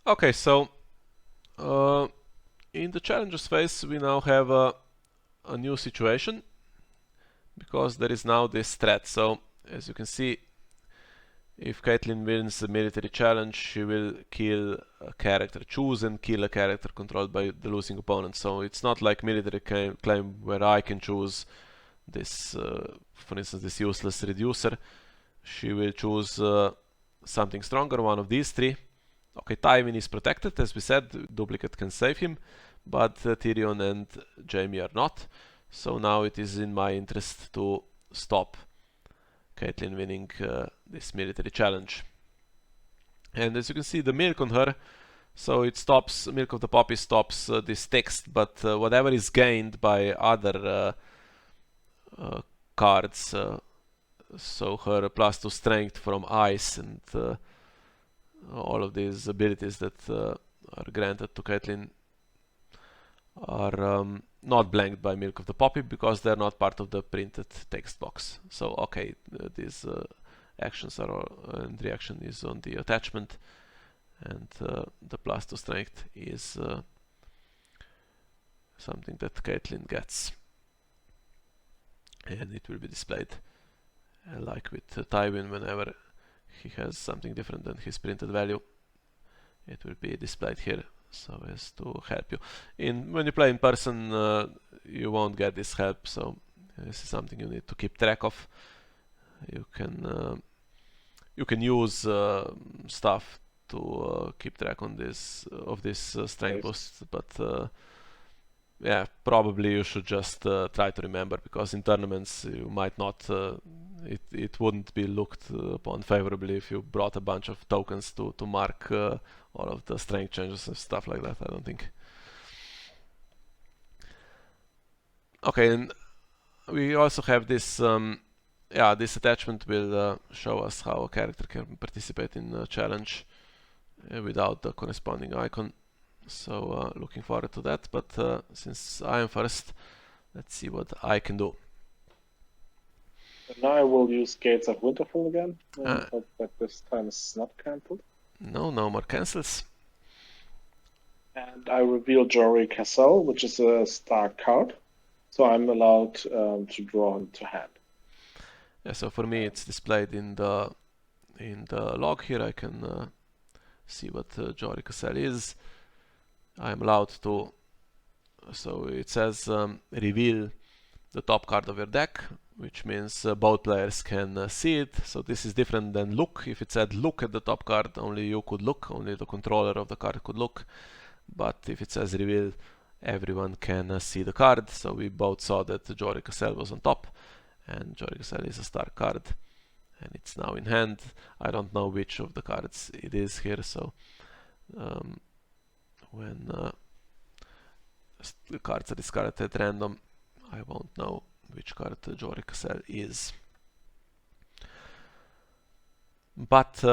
Okay, so in the challenges phase we now have a new situation because there is now this threat. So as you can see, if Caitlyn wins the military challenge, she will kill a character, choose and kill a character controlled by the losing opponent. So it's not like military claim where I can choose this, for instance, this useless reducer. She will choose something stronger, one of these three. Okay, Tywin is protected, as we said, duplicate can save him, but Tyrion and Jaime are not. So now it is in my interest to stop Caitlyn winning this military challenge. And as you can see, the milk on her, so it stops, Milk of the Poppy stops this text, but whatever is gained by other cards, so her +2 strength from ice and all of these abilities that are granted to Caitlyn are not blanked by Milk of the Poppy because they're not part of the printed text box. So okay, these actions are and reaction is on the attachment, and the +2 strength is something that Caitlyn gets, and it will be displayed like with Tywin. Whenever he has something different than his printed value, it will be displayed here, so as to help you. When you play in person, you won't get this help, so this is something you need to keep track of. You can use stuff to keep track on this strength boost, but yeah, probably you should just try to remember, because in tournaments you might not. It wouldn't be looked upon favorably if you brought a bunch of tokens to mark all of the strength changes and stuff like that, I don't think. Okay, and we also have this, this attachment will show us how a character can participate in a challenge without the corresponding icon. So looking forward to that, but since I am first, let's see what I can do. Now I will use Gates of Winterfell again. Hope that this time is not cancelled. No more cancels. And I reveal Jory Cassell, which is a star card. So I'm allowed to draw him to hand. Yeah, so for me it's displayed in the log here. I can see what Jory Cassell is. I'm allowed to, so it says reveal the top card of your deck, which means both players can see it. So this is different than look. If it said look at the top card, only you could look, only the controller of the card could look. But if it says reveal, everyone can see the card. So we both saw that Jory Cassell was on top, and Jory Cassell is a star card, and it's now in hand. I don't know which of the cards it is here, so when the cards are discarded at random, I won't know which card Jory Cassell is. But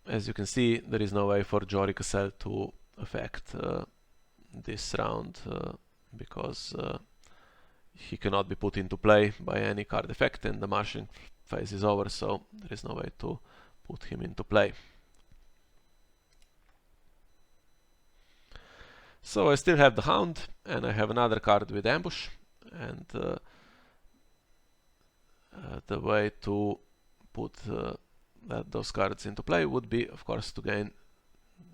as you can see, there is no way for Jory Cassell to affect this round because he cannot be put into play by any card effect, and the marshalling phase is over, so there is no way to put him into play. So I still have the Hound, and I have another card with Ambush, and the way to put those cards into play would be, of course, to gain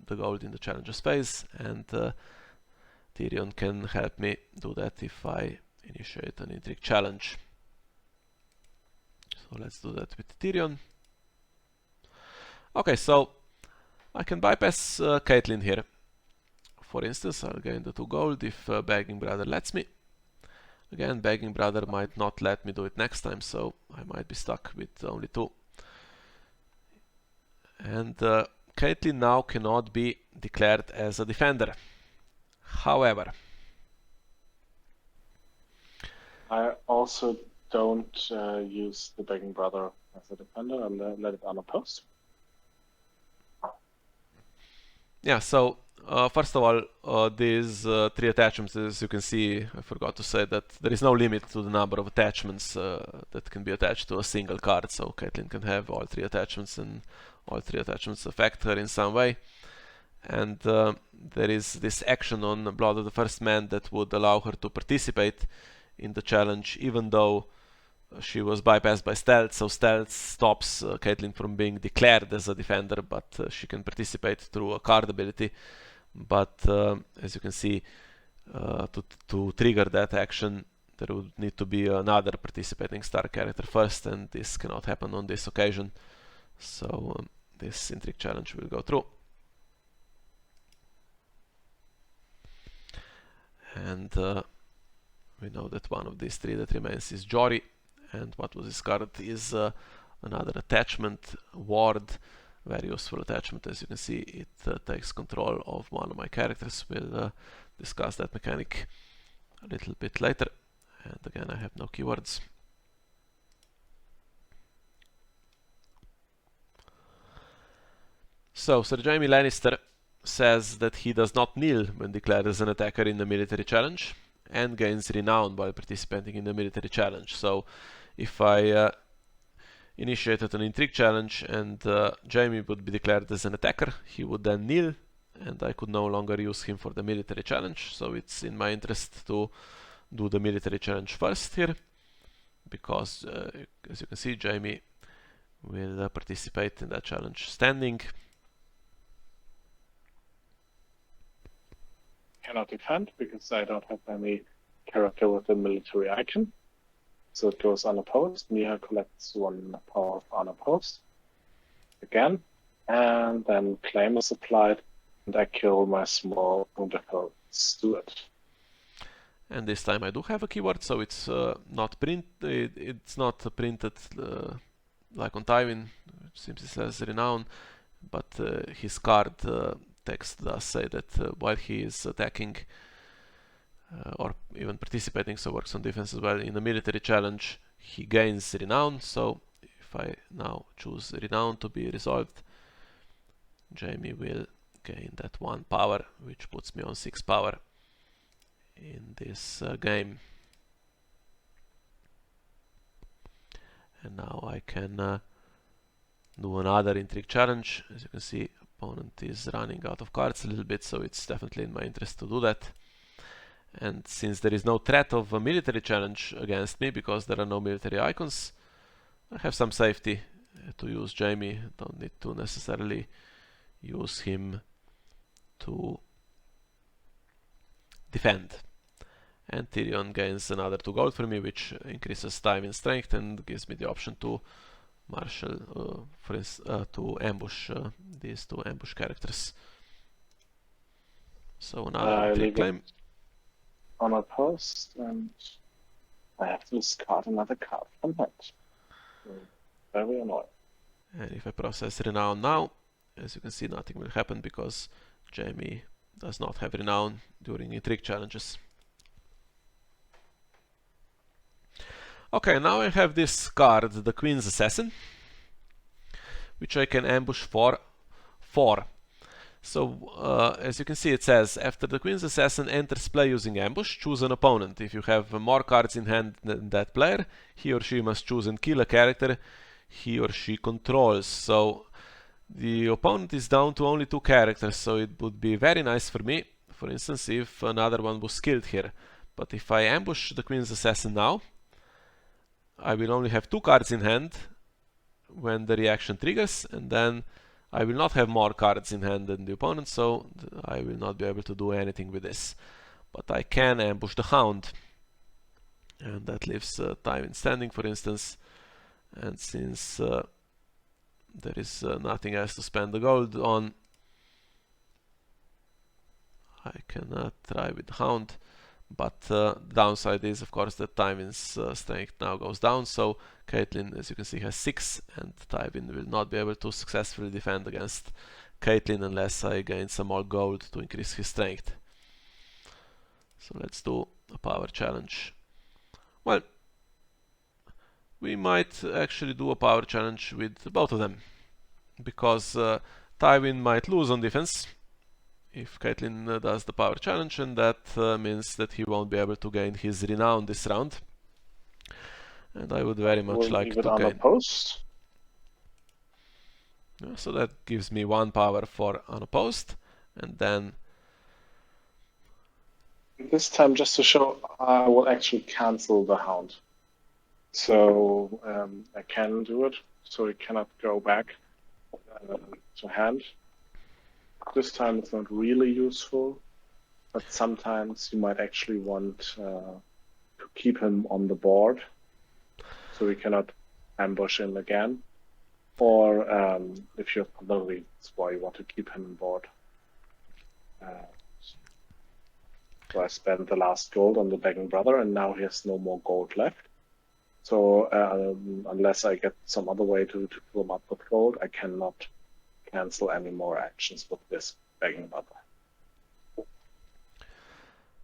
the gold in the challenges phase, and Tyrion can help me do that if I initiate an intrigue challenge. So let's do that with Tyrion. Okay, so I can bypass Caitlyn here. For instance, I'll gain the 2 gold if Begging Brother lets me. Again, Begging Brother might not let me do it next time, so I might be stuck with only 2. And Caitlyn now cannot be declared as a defender. However, I also don't use the Begging Brother as a defender. I'll let it unopposed. Yeah, so first of all, these 3 attachments, as you can see, I forgot to say that there is no limit to the number of attachments that can be attached to a single card, so Caitlyn can have all 3 attachments, and all 3 attachments affect her in some way. and there is this action on Blood of the First Man that would allow her to participate in the challenge even though she was bypassed by stealth, so stealth stops Caitlyn from being declared as a defender, but she can participate through a card ability. But as you can see, to trigger that action, there would need to be another participating star character first, and this cannot happen on this occasion. So this intrigue challenge will go through. And we know that one of these three that remains is Jory, and what was discarded is another attachment, Ward, very useful attachment. As you can see, it takes control of one of my characters. We'll discuss that mechanic a little bit later. And again, I have no keywords. So, Sir Jaime Lannister says that he does not kneel when declared as an attacker in the military challenge, and gains renown while participating in the military challenge. So, if I initiated an intrigue challenge and Jaime would be declared as an attacker, he would then kneel, and I could no longer use him for the military challenge. So it's in my interest to do the military challenge first here, because as you can see, Jaime will participate in that challenge standing. Cannot defend because I don't have any character with a military icon. So it goes unopposed. Mia collects 1 power unopposed. Again. And then claim is applied. And I kill my small wonderful steward. And this time I do have a keyword, so it's not it's not printed like on Tywin. It simply says renown, but his card text does say that while he is attacking or even participating, so works on defense as well, in the military challenge, he gains renown. So if I now choose renown to be resolved, Jaime will gain that 1 power, which puts me on 6 power in this game. And now I can do another intrigue challenge. As you can see, opponent is running out of cards a little bit, so it's definitely in my interest to do that. And since there is no threat of a military challenge against me, because there are no military icons, I have some safety to use Jaime. Don't need to necessarily use him to defend. And Tyrion gains another 2 gold for me, which increases time in strength and gives me the option to marshal, to ambush these 2 ambush characters. So another intrigue claim. Unopposed, and I have to discard another card from that. Very annoying. And if I process renown now, as you can see, nothing will happen because Jaime does not have renown during intrigue challenges. Okay, now I have this card, the Queen's Assassin, which I can ambush for 4. So, as you can see, it says, after the Queen's Assassin enters play using ambush, choose an opponent. If you have more cards in hand than that player, he or she must choose and kill a character he or she controls. So, the opponent is down to only 2 characters, so it would be very nice for me, for instance, if another one was killed here. But if I ambush the Queen's Assassin now, I will only have 2 cards in hand when the reaction triggers, and then I will not have more cards in hand than the opponent, so I will not be able to do anything with this. But I can ambush the Hound, and that leaves Tywin standing, for instance. And since there is nothing else to spend the gold on, I can try with the Hound. But the downside is, of course, that Tywin's strength now goes down, so Caitlyn, as you can see, has 6, and Tywin will not be able to successfully defend against Caitlyn unless I gain some more gold to increase his strength. So let's do a power challenge. Well, we might actually do a power challenge with both of them, because Tywin might lose on defense if Caitlyn does the power challenge, and that means that he won't be able to gain his renown this round. And I would very much like to gain. Unopposed? So that gives me 1 power for unopposed, and then This time, just to show, I will actually cancel the hound. So I can do it, so it cannot go back to hand. This time it's not really useful, but sometimes you might actually want to keep him on the board, so he cannot ambush him again. Or if you have other reasons why you want to keep him on board. So I spent the last gold on the begging brother, and now he has no more gold left. So unless I get some other way to fill him up with gold, I cannot cancel any more actions with this begging brother.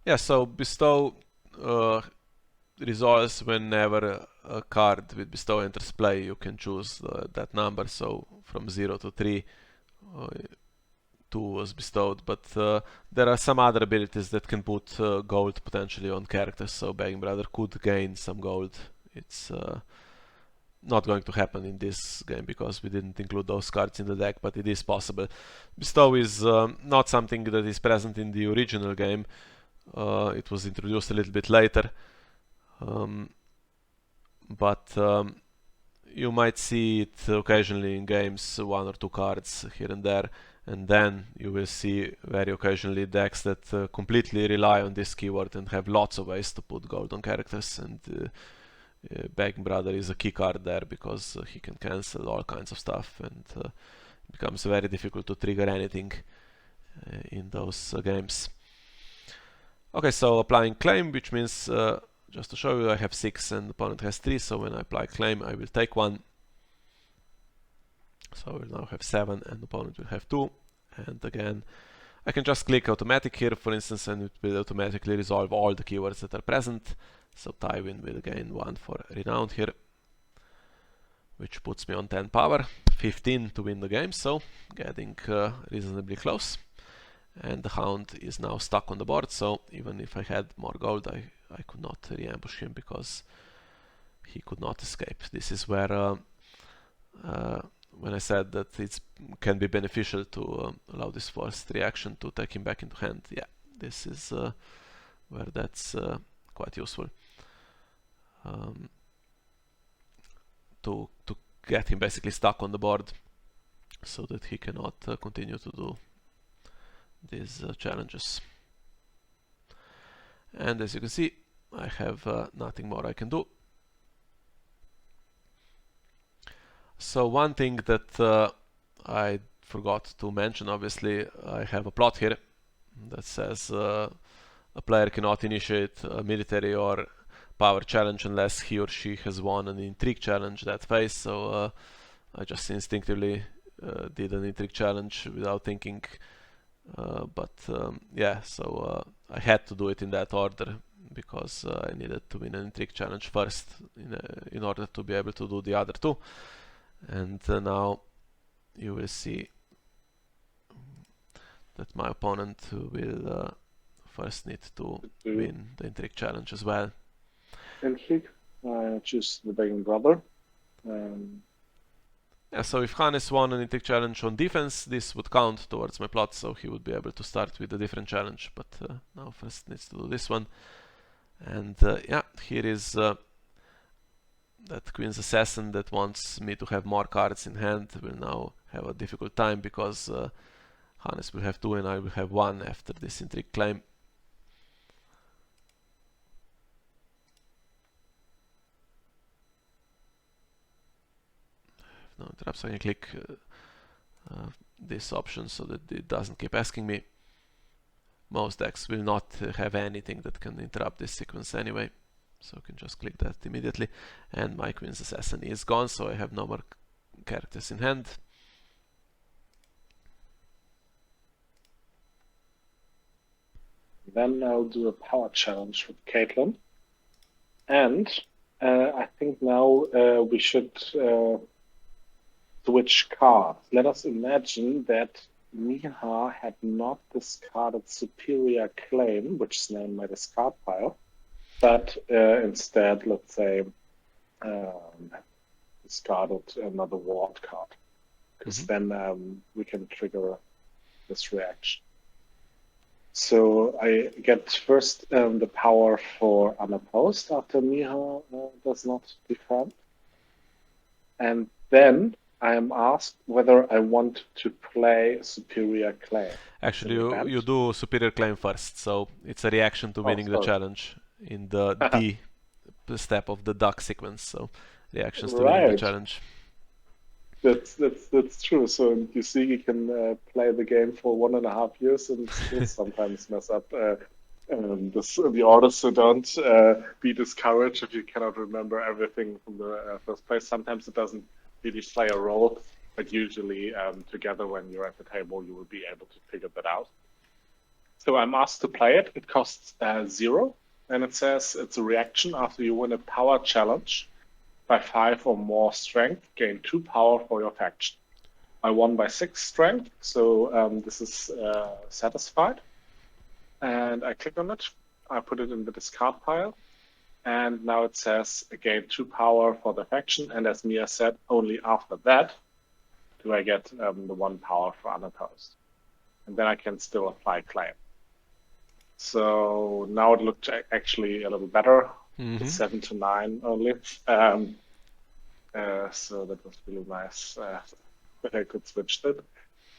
yeah, so bestow resolves whenever a card with bestow enters play. You can choose that number, so from 0 to 3 2 was bestowed, but there are some other abilities that can put gold potentially on characters, so begging brother could gain some gold. It's not going to happen in this game because we didn't include those cards in the deck, but it is possible. Bestow is not something that is present in the original game. It was introduced a little bit later, but you might see it occasionally in games, 1 or 2 cards here and there, and then you will see very occasionally decks that completely rely on this keyword and have lots of ways to put gold on characters, and begging brother is a key card there because he can cancel all kinds of stuff, and it becomes very difficult to trigger anything in those games. Okay, so applying claim, which means just to show you, I have 6 and the opponent has 3, so when I apply claim I will take 1. So I will now have 7 and the opponent will have 2. And again, I can just click automatic here, for instance, and it will automatically resolve all the keywords that are present. So Tywin will gain 1 for renowned here, which puts me on 10 power, 15 to win the game, so getting reasonably close. And the hound is now stuck on the board, so even if I had more gold, I could not re-ambush him because he could not escape. This is where when I said that it can be beneficial to allow this forced reaction to take him back into hand. Yeah, this is where that's quite useful. To get him basically stuck on the board so that he cannot continue to do these challenges. And as you can see, I have nothing more I can do. So one thing that I forgot to mention, obviously, I have a plot here that says a player cannot initiate a military or power challenge unless he or she has won an intrigue challenge that phase. So I just instinctively did an intrigue challenge without thinking. Yeah, so I had to do it in that order because I needed to win an intrigue challenge first in order to be able to do the other two. And now you will see that my opponent will first need to win the intrigue challenge as well. Intrigue, I choose the begging brother. Yeah, so if Hannes won an intrigue challenge on defense, this would count towards my plot, so he would be able to start with a different challenge, but now first needs to do this one. And yeah, here is that Queen's Assassin that wants me to have more cards in hand will now have a difficult time because Hannes will have 2 and I will have 1 after this intrigue claim. No interrupts, I can click this option so that it doesn't keep asking me. Most decks will not have anything that can interrupt this sequence anyway, so I can just click that immediately. And my Queen's Assassin is gone, so I have no more characters in hand. Then I'll do a power challenge with Caitlin. And I think now we should switch cards. Let us imagine that Miha had not discarded Superior Claim, which is now in my discard pile, but instead, let's say, discarded another ward card. Because then we can trigger this reaction. So I get first the power for unopposed after Miha does not defend. And then I am asked whether I want to play Superior Claim. Actually, in you event. do Superior Claim first, so it's a reaction to Oh, winning the sorry. challenge in the D step of the duck sequence. So reactions to winning the Right. challenge. That's true. So you see, you can play the game for 1.5 years and still sometimes mess up the orders. So don't be discouraged if you cannot remember everything from the first place. Sometimes it doesn't really play a role, but usually together when you're at the table, you will be able to figure that out. So I'm asked to play it. It costs 0, and it says it's a reaction after you win a power challenge by 5 or more strength, gain 2 power for your faction. I won by 6 strength, so this is satisfied. And I click on it. I put it in the discard pile. And now it says gain 2 power for the faction. And as Mia said, only after that do I get the 1 power for unopposed. And then I can still apply claim. So now it looked actually a little better. Mm-hmm. 7 to 9 only. So that was really nice that I could switch that.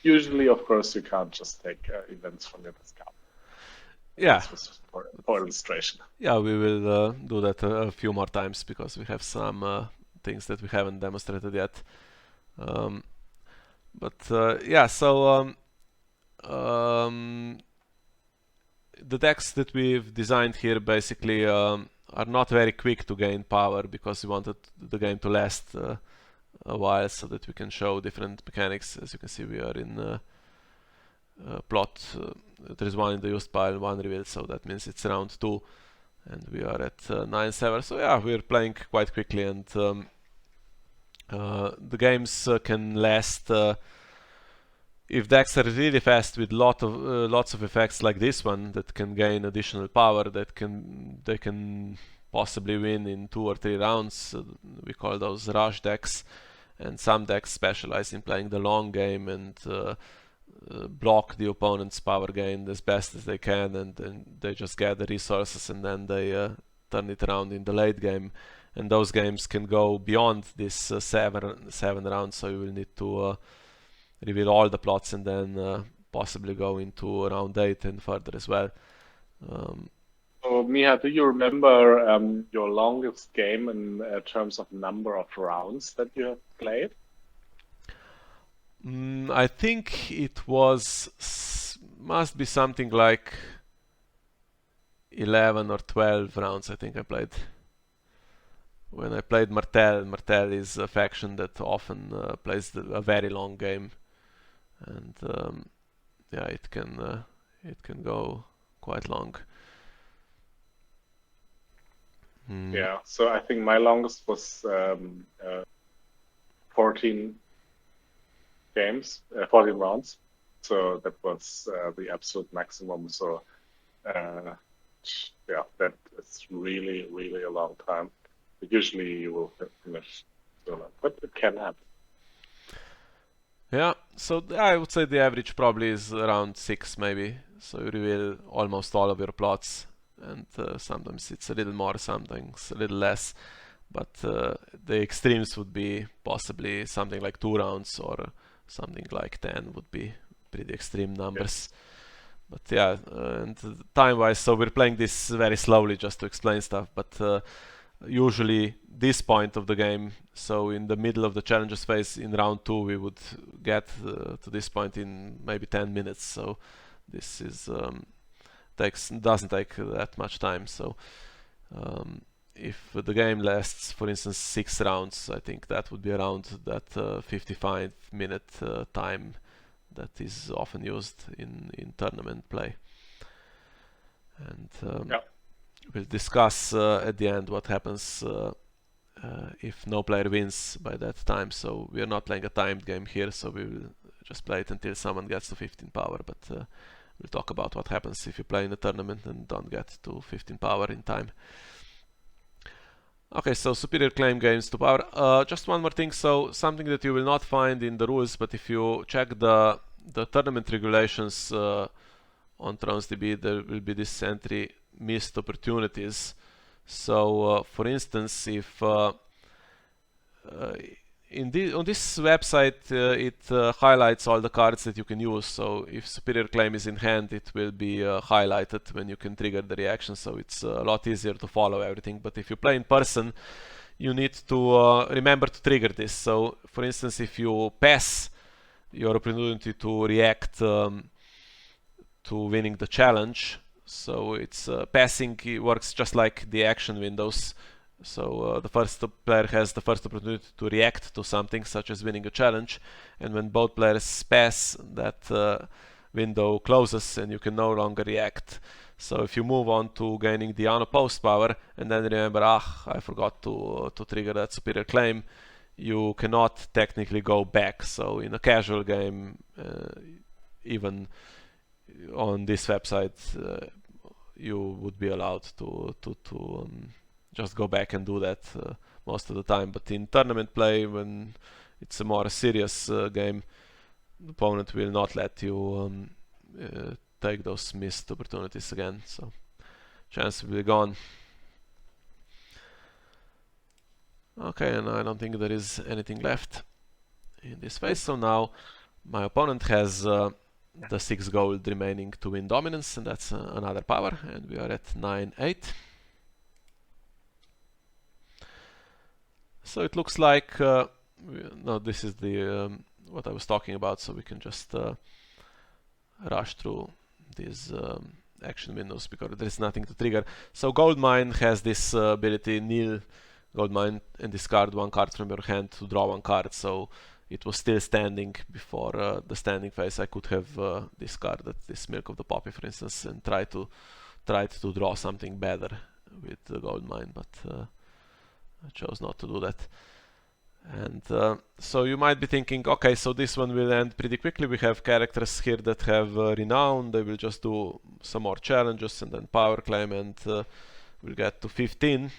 Usually, of course, you can't just take events from your discard. Yeah. This was for illustration. Yeah, we will do that a few more times because we have some things that we haven't demonstrated yet. Yeah, so the decks that we've designed here basically are not very quick to gain power because we wanted the game to last a while so that we can show different mechanics. As you can see, we are in plot. There is one in the used pile, one revealed, so that means it's round 2, and we are at 9-7. So yeah, we're playing quite quickly, and the games can last. If decks are really fast with lots of effects like this one that can gain additional power, they can possibly win in 2 or 3 rounds. We call those rush decks, and some decks specialize in playing the long game and block the opponent's power gain as best as they can, and then they just get the resources and then they turn it around in the late game. And those games can go beyond this 7 rounds, so you will need to reveal all the plots and then possibly go into round 8 and further as well. So, Miha, do you remember your longest game in terms of number of rounds that you have played? I think it must be something like 11 or 12 rounds. I think I played. When I played Martel is a faction that often plays a very long game, and yeah, it can go quite long. Yeah, so I think my longest was 14 games, 14 rounds. So that was the absolute maximum. So yeah, that is really, really a long time. But usually you will finish sooner, but it can happen. Yeah, so I would say the average probably is around 6 maybe. So you reveal almost all of your plots, and sometimes it's a little more, sometimes a little less. But the extremes would be possibly something like 2 rounds, or something like 10 would be pretty extreme numbers. Yes. But yeah, and time-wise, so we're playing this very slowly just to explain stuff, but usually this point of the game, so in the middle of the challenges phase in round 2, we would get to this point in maybe 10 minutes. So this is doesn't take that much time. So if the game lasts, for instance, 6 rounds, I think that would be around that 55-minute time that is often used in tournament play. And Yeah. we'll discuss at the end what happens if no player wins by that time. So we are not playing a timed game here, so we will just play it until someone gets to 15 power. But we'll talk about what happens if you play in a tournament and don't get to 15 power in time. Okay, so superior claim gains to power. Just one more thing, so something that you will not find in the rules, but if you check the tournament regulations on TransDB, there will be this entry missed opportunities. So for instance, if on this website it highlights all the cards that you can use, so if superior claim is in hand, it will be highlighted when you can trigger the reaction, so it's a lot easier to follow everything. But if you play in person, you need to remember to trigger this. So for instance, if you pass your opportunity to react to winning the challenge, so it's passing works just like the action windows. So the first player has the first opportunity to react to something, such as winning a challenge, and when both players pass, that window closes and you can no longer react. So if you move on to gaining the unopposed power and then remember, I forgot to trigger that superior claim, you cannot technically go back. So in a casual game, even on this website, you would be allowed to just go back and do that most of the time. But in tournament play, when it's a more serious game, the opponent will not let you take those missed opportunities again, so chance will be gone. Okay, and I don't think there is anything left in this phase, so now my opponent has the 6 gold remaining to win dominance, and that's another power, and we are at 9-8. So it looks like, no, this is the what I was talking about, so we can just rush through these action windows because there is nothing to trigger. So gold mine has this ability, kneel gold mine and discard 1 card from your hand to draw 1 card. So it was still standing before the standing phase. I could have discarded this Milk of the Poppy, for instance, and tried to draw something better with the gold mine, but I chose not to do that. And so you might be thinking, okay, so this one will end pretty quickly. We have characters here that have renown. They will just do some more challenges and then power claim, and we'll get to 15.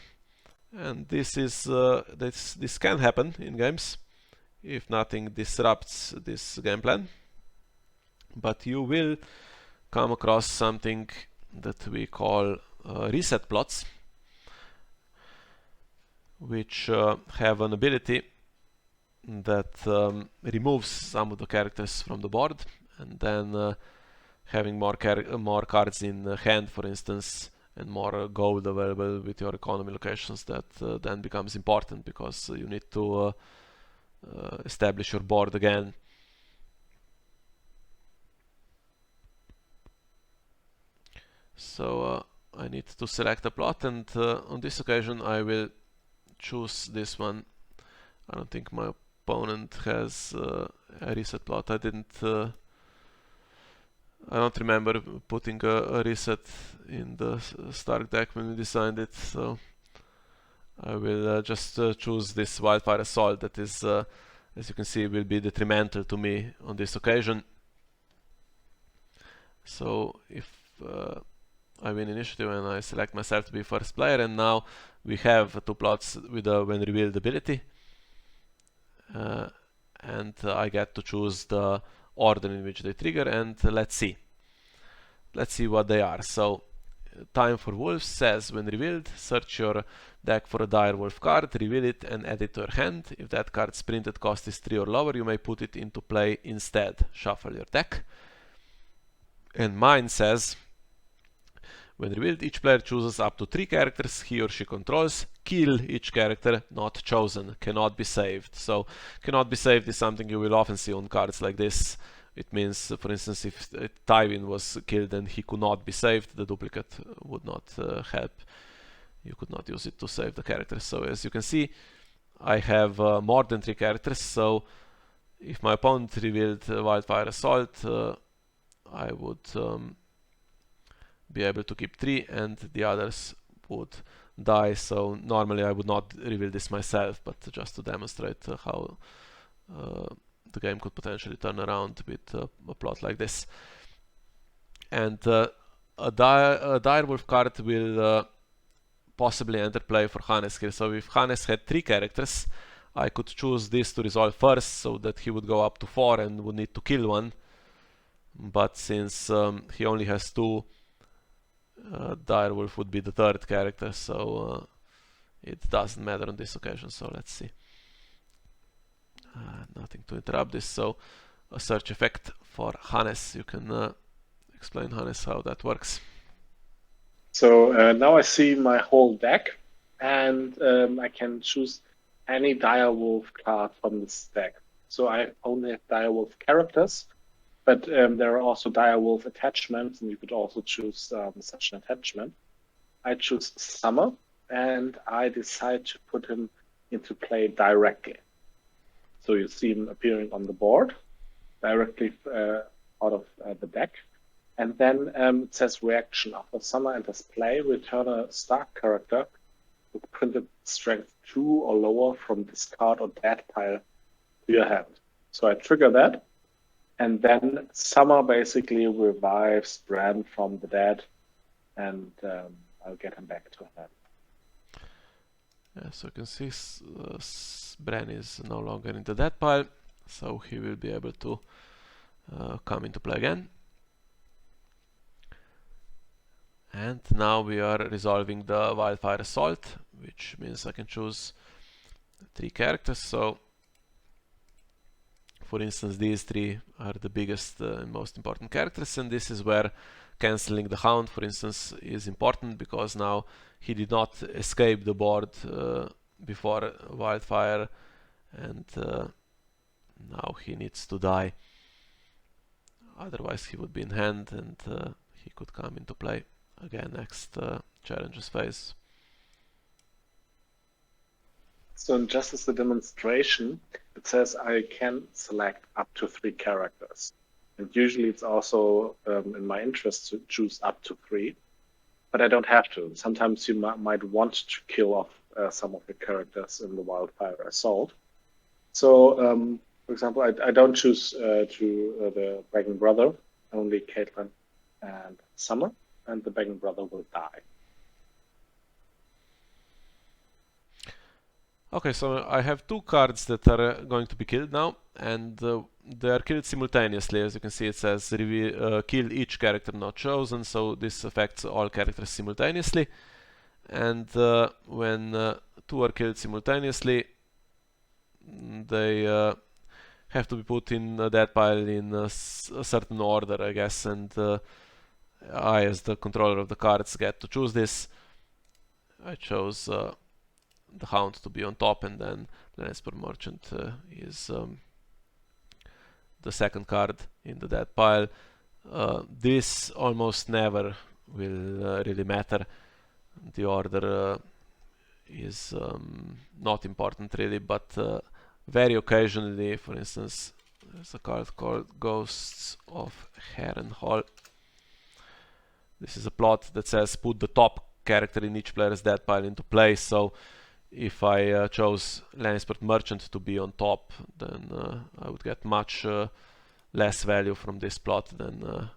And this is this can happen in games if nothing disrupts this game plan. But you will come across something that we call reset plots, which have an ability that removes some of the characters from the board, and then having more cards in hand, for instance, and more gold available with your economy locations, that then becomes important because you need to establish your board again. So I need to select a plot, and on this occasion I will choose this one. I don't think my opponent has a reset plot. I don't remember putting a reset in the Stark deck when we designed it, so I will just choose this Wildfire Assault that is, as you can see, will be detrimental to me on this occasion. So if I win initiative and I select myself to be first player, and now we have 2 plots with a when revealed ability, and I get to choose the order in which they trigger, and let's see what they are. So Time for Wolves says, when revealed, search your deck for a Dire Wolf card, reveal it and add it to your hand. If that card's printed cost is 3 or lower, you may put it into play instead. Shuffle your deck. And mine says, when revealed, each player chooses up to 3 characters he or she controls. Kill each character not chosen. Cannot be saved. So cannot be saved is something you will often see on cards like this. It means, for instance, if Tywin was killed and he could not be saved, the duplicate would not help. You could not use it to save the character. So as you can see, I have more than 3 characters. So if my opponent revealed Wildfire Assault, I would be able to keep 3 and the others would die. So normally I would not reveal this myself, but just to demonstrate how the game could potentially turn around with a plot like this. And a Dire Wolf card will possibly enter play for Hannes here. So if Hannes had 3 characters, I could choose this to resolve first, so that he would go up to 4 and would need to kill one. but since he only has 2, Direwolf would be the 3rd character, so it doesn't matter on this occasion. So let's see. Nothing to interrupt this. So a search effect for Hannes. You can explain, Hannes, how that works. So now I see my whole deck, and I can choose any Direwolf card from this deck. So I only have Direwolf characters, but there are also Direwolf attachments, and you could also choose such an attachment. I choose Summer, and I decide to put him into play directly. So you see him appearing on the board directly out of the deck. And then it says reaction. After Summer enters play, return a star character with printed strength 2 or lower from discard or dead pile to your hand. So I trigger that, and then Summer basically revives Bran from the dead, and I'll get him back to hand. Yeah, so you can see Bran is no longer in the dead pile, so he will be able to come into play again. And now we are resolving the Wildfire Assault, which means I can choose 3 characters. So, for instance, these 3 are the biggest and most important characters, and this is where cancelling the Hound, for instance, is important, because now he did not escape the board before Wildfire, and now he needs to die. Otherwise he would be in hand, and he could come into play again next challenges phase. So just as a demonstration, it says I can select up to 3 characters. And usually it's also in my interest to choose up to 3, but I don't have to. Sometimes you might want to kill off some of the characters in the Wildfire Assault. So, for example, I don't choose the Begging Brother, only Caitlyn and Summer, and the Begging Brother will die. Okay, so I have 2 cards that are going to be killed now, and they are killed simultaneously. As you can see, it says kill each character not chosen, so this affects all characters simultaneously. And when 2 are killed simultaneously, they have to be put in that pile in a certain order, I guess, and I, as the controller of the cards, get to choose this. I chose the Hound to be on top, and then Lannister Merchant is the second card in the dead pile. This almost never will really matter. The order is not important really, but very occasionally, for instance, there's a card called Ghosts of Harrenhal. This is a plot that says put the top character in each player's dead pile into play, so if I chose Lannister Merchant to be on top, then I would get much less value from this plot than,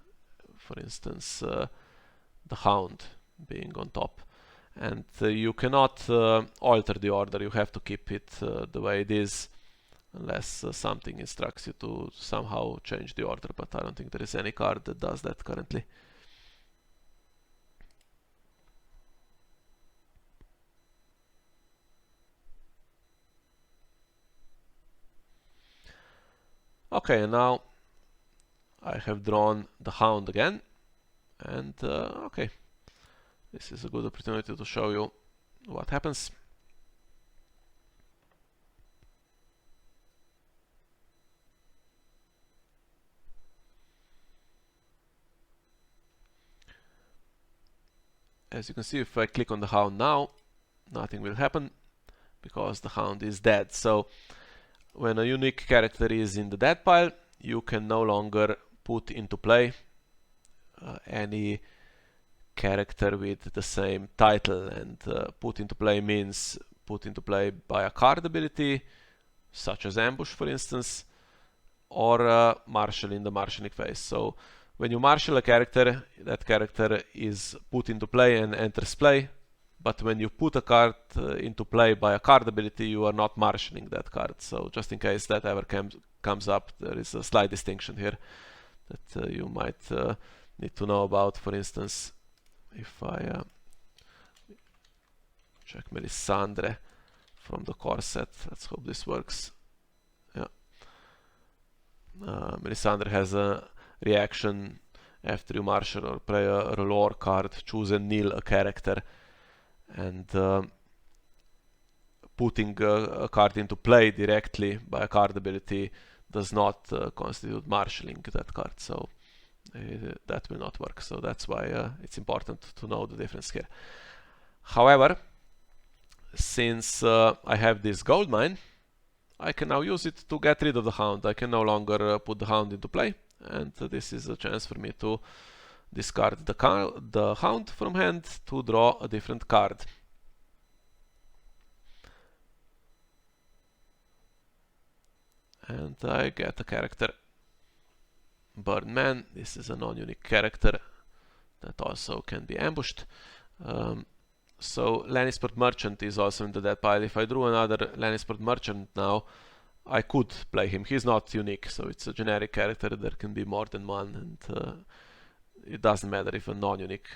for instance, the Hound being on top. And you cannot alter the order, you have to keep it the way it is, unless something instructs you to somehow change the order, but I don't think there is any card that does that currently. Okay, and now I have drawn the Hound again, and okay, this is a good opportunity to show you what happens. As you can see, if I click on the Hound now, nothing will happen because the Hound is dead. So when a unique character is in the dead pile, you can no longer put into play any character with the same title, and put into play means put into play by a card ability, such as Ambush for instance, or Marshal in the marshalling phase. So when you marshal a character, that character is put into play and enters play, but when you put a card into play by a card ability, you are not marshalling that card. So just in case that ever comes up, there is a slight distinction here. that you might need to know about. For instance, if I check Melisandre from the core set, let's hope this works. Yeah, Melisandre has a reaction after you marshal or play a lore card, choose and kneel a character, and putting a card into play directly by a card ability does not constitute marshalling that card, so that will not work. So that's why it's important to know the difference here. However, since I have this gold mine, I can now use it to get rid of the hound. I can no longer put the hound into play, and this is a chance for me to discard the hound from hand to draw a different card. And I get a character, Birdman. This is a non-unique character that also can be ambushed. So Lannisport Merchant is also in the dead pile. If I drew another Lannisport Merchant now, I could play him. He's not unique, so it's a generic character. There can be more than one, and it doesn't matter if a non-unique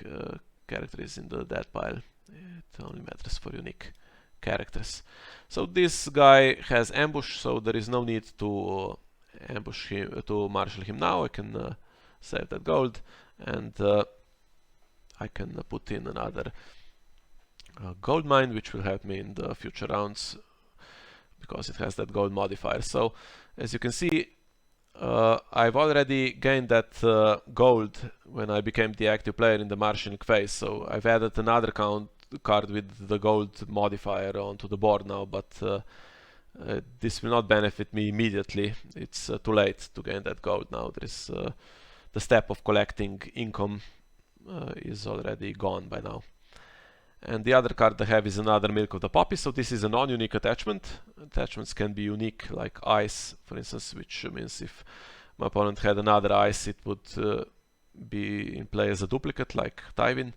character is in the dead pile. It only matters for unique characters. So this guy has ambush, so there is no need to ambush him, to marshal him now. I can save that gold, and I can put in another gold mine, which will help me in the future rounds because it has that gold modifier. So as you can see, I've already gained that gold when I became the active player in the marshalling phase. So I've added another card with the gold modifier onto the board now, but this will not benefit me immediately. It's too late to gain that gold now. There is the step of collecting income is already gone by now. And the other card I have is another Milk of the Poppy. So this is a non-unique attachment. Attachments can be unique, like ice, for instance, which means if my opponent had another ice, it would be in play as a duplicate, like Tywin.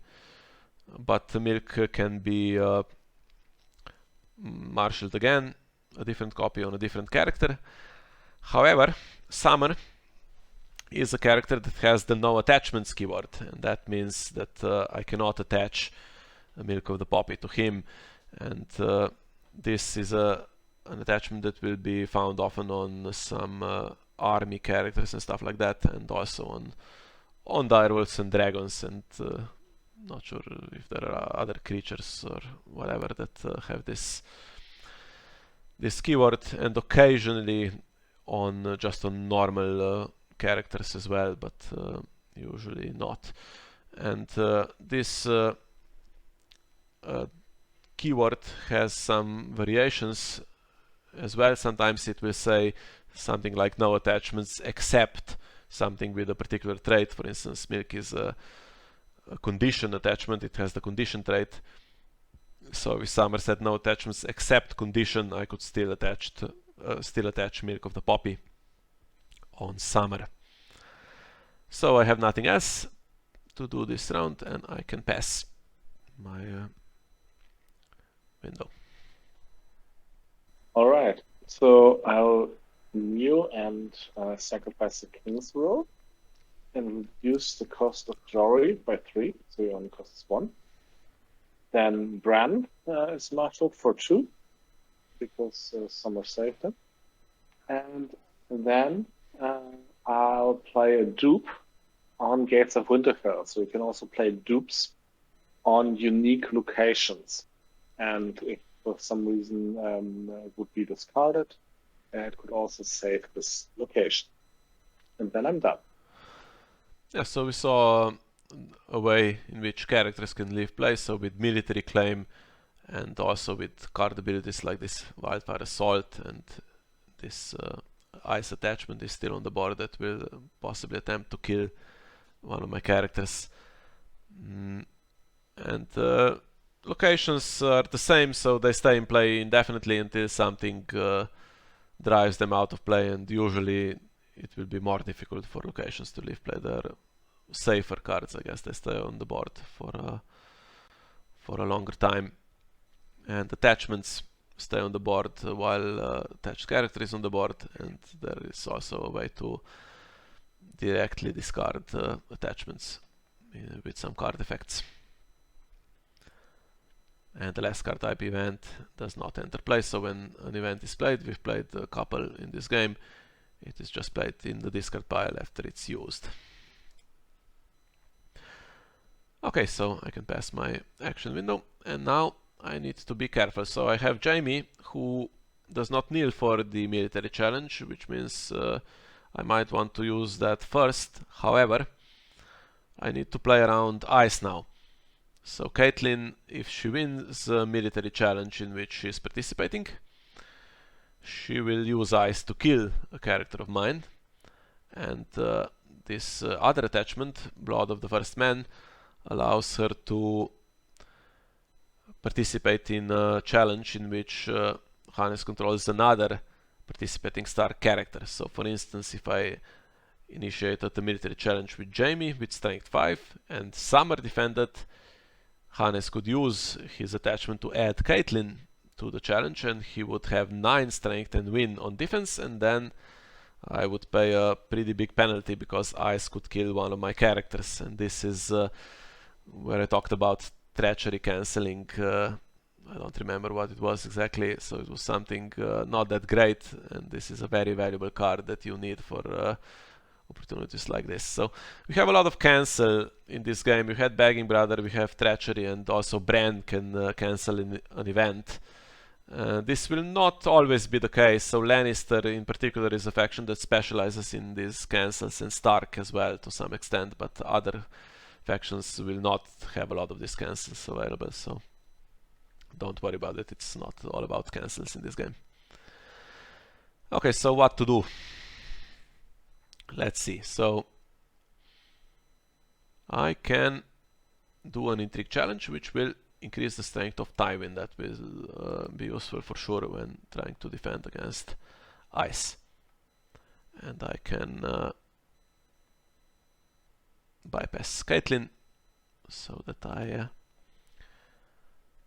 But the Milk can be marshaled again, a different copy on a different character. However, Summer is a character that has the no attachments keyword, and that means that I cannot attach the Milk of the Poppy to him, and this is an attachment that will be found often on some army characters and stuff like that, and also on direwolves and dragons, and not sure if there are other creatures or whatever that have this keyword, and occasionally on just on normal characters as well, but usually not. And this keyword has some variations as well. Sometimes it will say something like no attachments except something with a particular trait. For instance, Milk is a condition attachment. It has the condition trait. So if Summer said no attachments except condition, I could still attach Milk of the Poppy on Summer. So I have nothing else to do this round, and I can pass my window. All right, so I'll kneel and sacrifice the King's Roll and reduce the cost of Jory by 3, so it only costs 1. Then Bran is marshaled for 2 because Summer saved him. And then I'll play a dupe on Gates of Winterfell, so you can also play dupes on unique locations. And if for some reason it would be discarded, it could also save this location. And then I'm done. Yeah, so we saw a way in which characters can leave play, so with military claim and also with card abilities like this Wildfire Assault, and this ice attachment is still on the board that will possibly attempt to kill one of my characters. And locations are the same, so they stay in play indefinitely until something drives them out of play, and usually it will be more difficult for locations to leave play. They're safer cards, I guess. They stay on the board for a longer time, and attachments stay on the board while attached character is on the board, and there is also a way to directly discard attachments with some card effects. And the last card type event does not enter play, so when an event is played, we've played a couple in this game, it is just played in the discard pile after it's used. Okay, so I can pass my action window, and now I need to be careful. So I have Jamie, who does not kneel for the military challenge, which means I might want to use that first. However, I need to play around ice now. So Caitlin, if she wins a military challenge in which she is participating, she will use ice to kill a character of mine. And this other attachment, Blood of the First Man, allows her to participate in a challenge in which Hannes controls another participating star character. So for instance, if I initiated a military challenge with Jamie with strength 5 and Summer defended, Hannes could use his attachment to add Caitlin to the challenge, and he would have 9 strength and win on defense, and then I would pay a pretty big penalty because ice could kill one of my characters. And this is where I talked about treachery cancelling. I don't remember what it was exactly, so it was something not that great, and this is a very valuable card that you need for opportunities like this. So we have a lot of cancel in this game. We had Begging Brother, we have treachery, and also Bran can cancel an event. This will not always be the case, so Lannister in particular is a faction that specializes in these cancels, and Stark as well to some extent, but other factions will not have a lot of these cancels available, so don't worry about it, it's not all about cancels in this game. Okay, so what to do? Let's see. So I can do an intrigue challenge which will increase the strength of Tywin. That will be useful for sure when trying to defend against ice. And I can bypass Caitlin so that I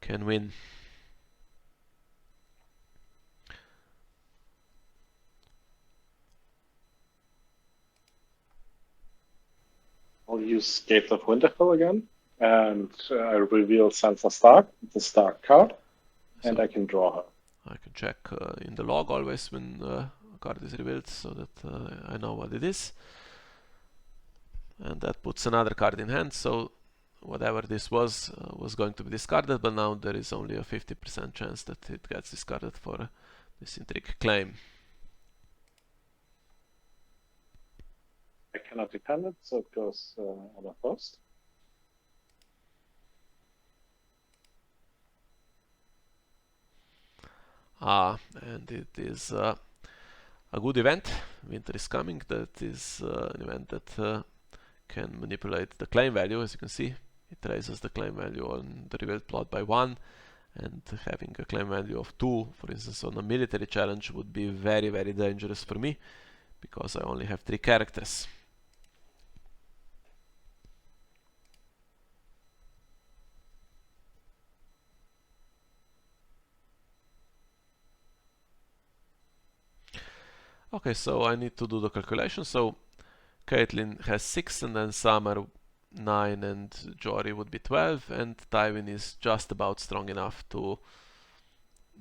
can win. I'll use Gates of Winterfell again, and I reveal Sansa Stark, the Stark card, and I can draw her. I can check in the log always when a card is revealed so that I know what it is. And that puts another card in hand, so whatever this was going to be discarded, but now there is only a 50% chance that it gets discarded for this intrigue claim. I cannot defend it, so it goes on a post. And it is a good event. Winter is coming. That is an event that can manipulate the claim value. As you can see, it raises the claim value on the revealed plot by 1, and having a claim value of 2, for instance, on a military challenge would be very, very dangerous for me because I only have 3 characters. Okay, so I need to do the calculation. So Caitlin has 6, and then Summer 9, and Jory would be 12, and Tywin is just about strong enough to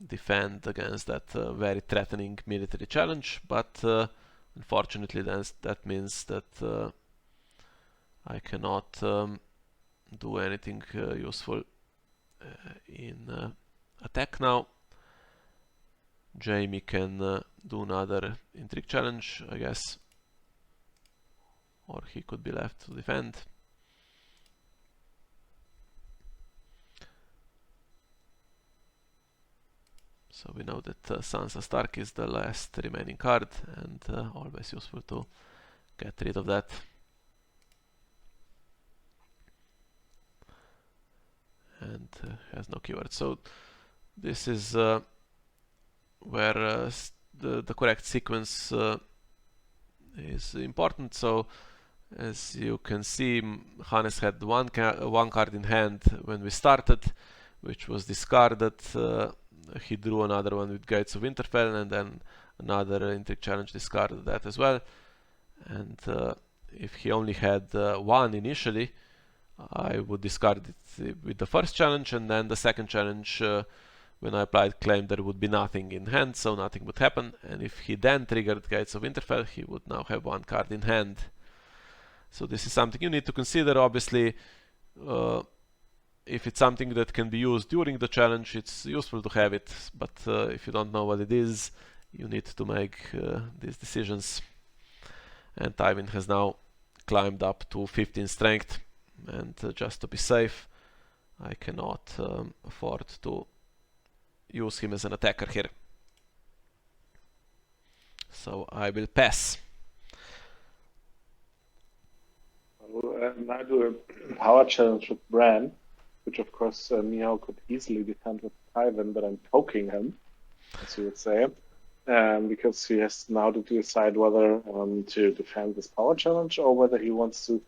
defend against that very threatening military challenge, but unfortunately that means that I cannot do anything useful in attack now. Jamie can do another intrigue challenge, I guess, or he could be left to defend. So we know that Sansa Stark is the last remaining card, and always useful to get rid of that. And has no keyword. So this is where the correct sequence is important. So as you can see, Hannes had one card in hand when we started, which was discarded. He drew another one with Gates of Winterfell, and then another intrigue challenge discarded that as well. And if he only had 1 initially, I would discard it with the first challenge, and then the second challenge, when I applied claim, there would be nothing in hand, so nothing would happen. And if he then triggered Gates of Winterfell, he would now have 1 card in hand. So this is something you need to consider. Obviously, if it's something that can be used during the challenge, it's useful to have it, but if you don't know what it is, you need to make these decisions. And Tywin has now climbed up to 15 strength, and just to be safe, I cannot afford to use him as an attacker here. So I will pass. And I do a power challenge with Bran, which of course Miho could easily defend with Tywin, but I'm poking him, as you would say, because he has now to decide whether to defend this power challenge or whether he wants to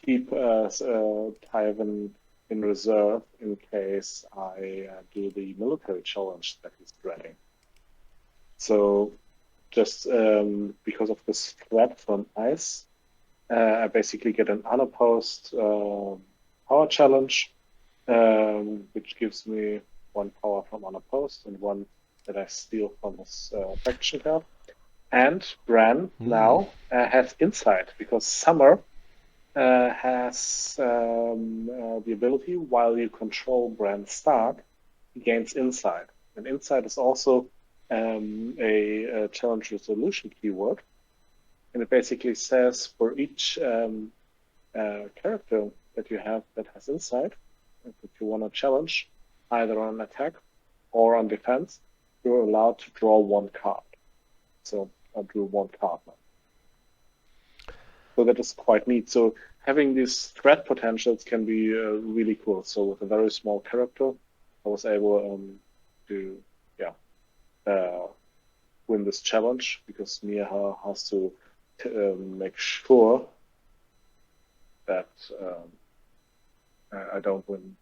keep Tywin in reserve in case I do the military challenge that he's dreading. So just because of this threat from Ice, I basically get an unopposed power challenge, which gives me 1 power from unopposed and 1 that I steal from his faction card. And Bran now has insight, because Summer has the ability, while you control Bran Stark, he gains insight. And insight is also a challenge resolution keyword. And it basically says for each character that you have that has insight, that you want to challenge, either on attack or on defense, you're allowed to draw 1 card. So I drew 1 card now. So that is quite neat. So having these threat potentials can be really cool. So with a very small character, I was able to win this challenge, because Mia has to make sure that I don't win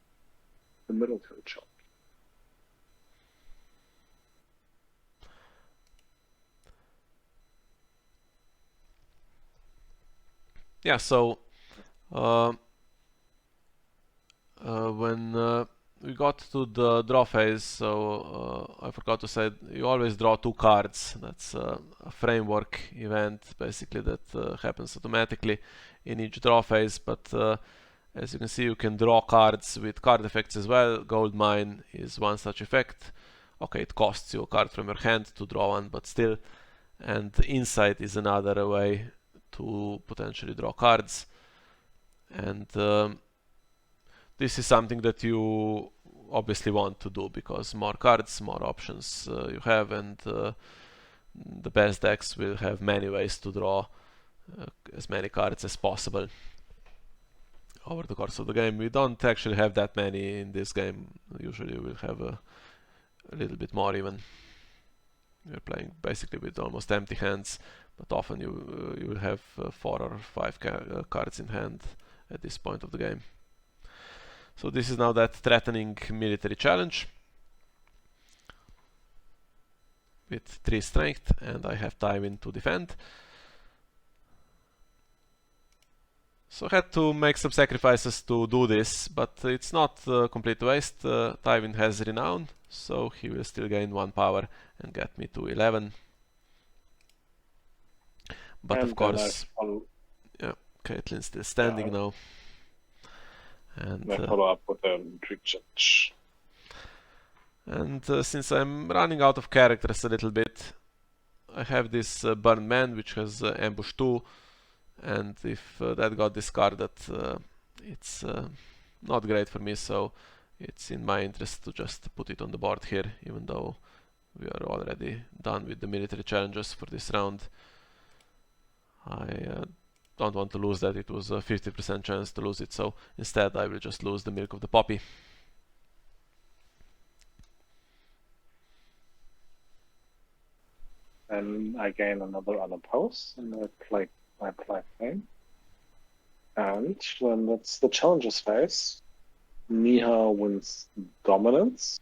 the military challenge. Yeah, so when we got to the draw phase, so I forgot to say, you always draw 2 cards. That's a framework event, basically, that happens automatically in each draw phase, but as you can see, you can draw cards with card effects as well. Gold Mine is 1 such effect. Okay, it costs you a card from your hand to draw 1, but still. And Insight is another way to potentially draw cards. And this is something that you obviously want to do, because more cards, more options you have, and the best decks will have many ways to draw as many cards as possible over the course of the game. We don't actually have that many in this game. Usually we'll have a little bit more even. We're playing basically with almost empty hands, but often you will have 4 or 5 cards in hand at this point of the game. So this is now that threatening military challenge with 3 strength, and I have Tywin to defend. So I had to make some sacrifices to do this, but it's not a complete waste. Tywin has Renown, so he will still gain 1 power and get me to 11. But And of course, yeah, Caitlyn's still standing now. And I follow up with a trick challenge. And since I'm running out of characters a little bit, I have this Burned Man, which has Ambush 2, and if that got discarded, it's not great for me, so it's in my interest to just put it on the board here, even though we are already done with the military challenges for this round. I don't want to lose that. It was a 50% chance to lose it, so instead I will just lose the Milk of the Poppy. And I gain another unopposed, and I play claim. And when that's the challenges phase, Miha wins dominance,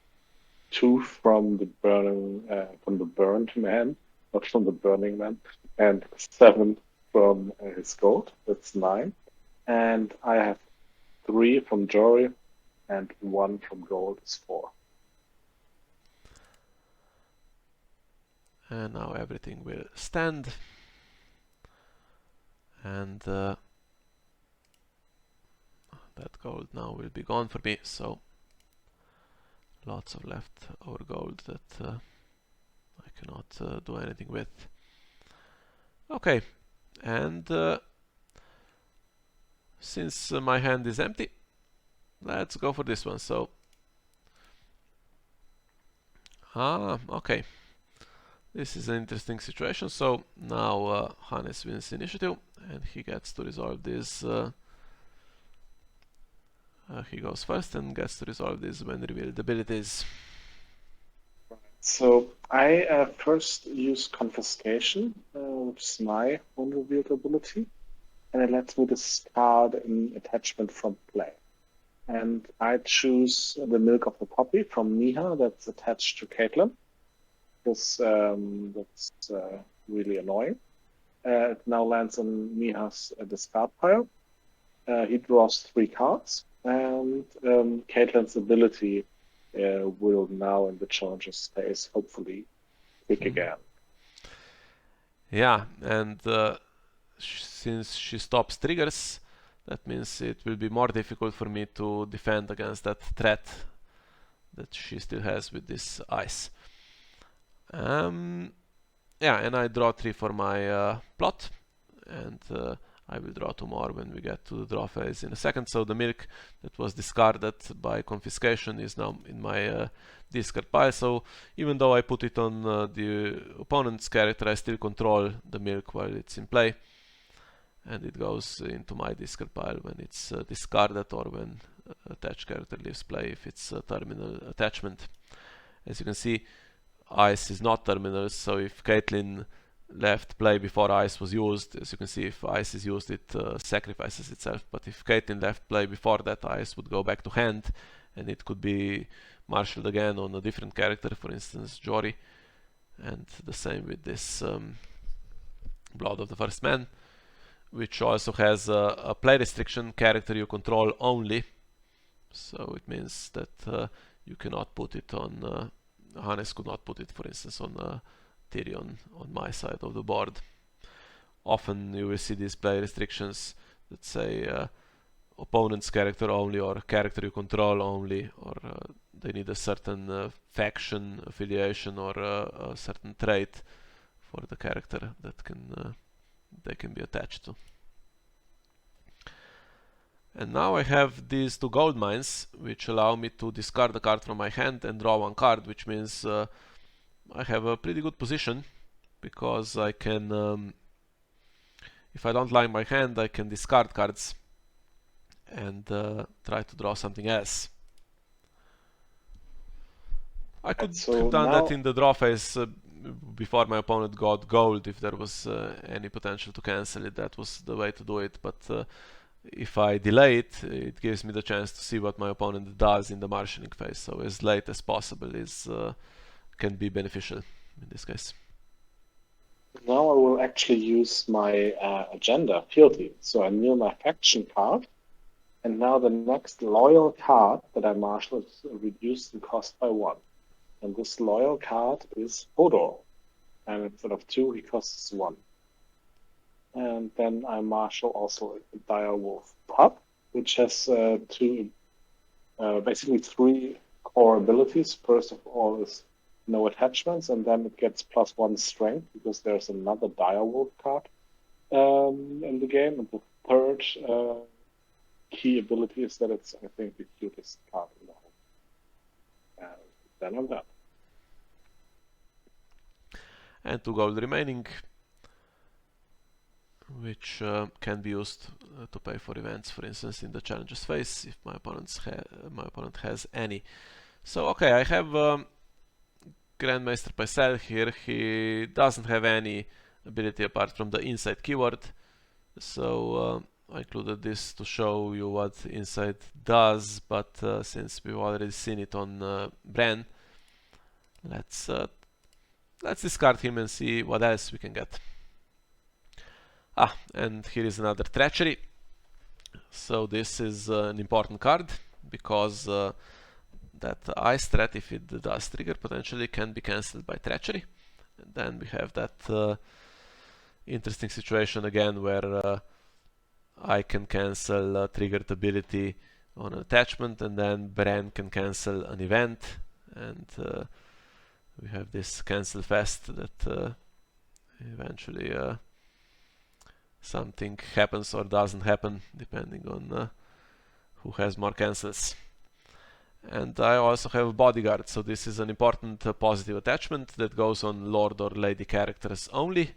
2 from the burned man, not from the burning man, and 7 from his gold. That's 9. And I have 3 from jewelry, and 1 from gold is 4. And now everything will stand. And that gold now will be gone for me, so lots of leftover gold that I cannot do anything with. Okay, and since my hand is empty, let's go for this one. So, okay. This is an interesting situation. So now Hannes wins initiative, and he gets to resolve this. He goes first and gets to resolve this when revealed abilities. So I first use confiscation, which is my unrevealed ability, and it lets me discard an attachment from play. And I choose the Milk of the Poppy from Miha that's attached to Caitlin, because that's really annoying. It now lands on Miha's discard pile. He draws 3 cards, and Caitlin's ability will now in the challenger's phase hopefully pick again. Yeah, and since she stops triggers, that means it will be more difficult for me to defend against that threat that she still has with this ice. Yeah, and I draw 3 for my plot, and I will draw 2 more when we get to the draw phase in a second. So the milk that was discarded by confiscation is now in my discard pile. So even though I put it on the opponent's character, I still control the milk while it's in play, and it goes into my discard pile when it's discarded or when attached character leaves play if it's a terminal attachment. As you can see, ice is not terminal, so if Caitlin left play before ice was used, as you can see, if ice is used, it sacrifices itself. But if Caitlin left play before that, ice would go back to hand, and it could be marshaled again on a different character, for instance Jory. And the same with this Blood of the First Man, which also has a play restriction: character you control only. So it means that you cannot put it on Hannes could not put it, for instance, on Tyrion on my side of the board. Often you will see these play restrictions that say opponent's character only, or character you control only, or they need a certain faction affiliation or a certain trait for the character that they can be attached to. And now I have these 2 gold mines, which allow me to discard a card from my hand and draw 1 card, which means I have a pretty good position, because I can, if I don't like my hand, I can discard cards and try to draw something else. I could have done that in the draw phase before my opponent got gold, if there was any potential to cancel it. That was the way to do it, but if I delay it, it gives me the chance to see what my opponent does in the marshalling phase. So as late as possible can be beneficial in this case. Now I will actually use my agenda, fealty. So I kneel my faction card, and now the next loyal card that I marshal is reduced in cost by 1. And this loyal card is Hodor, and instead of 2, he costs 1. And then I marshal also a Direwolf Pup, which has basically 3 core abilities. First of all is no attachments, and then it gets +1 strength because there's another Direwolf card in the game. And the third key ability is that it's, I think, the cutest card in the whole. And then I'm done. And 2 gold remaining, which can be used to pay for events, for instance, in the challenger's phase, if my opponent has any. So okay, I have Grandmaster Pycelle here. He doesn't have any ability apart from the insight keyword, so I included this to show you what insight does, but since we've already seen it on Bran, let's discard him and see what else we can get. And here is another treachery. So this is an important card because that ice threat, if it does trigger, potentially can be cancelled by treachery. And then we have that interesting situation again where I can cancel triggered ability on an attachment, and then Bren can cancel an event, and we have this cancel fest that eventually something happens or doesn't happen depending on who has more cancels. And I also have a bodyguard, so this is an important positive attachment that goes on lord or lady characters only.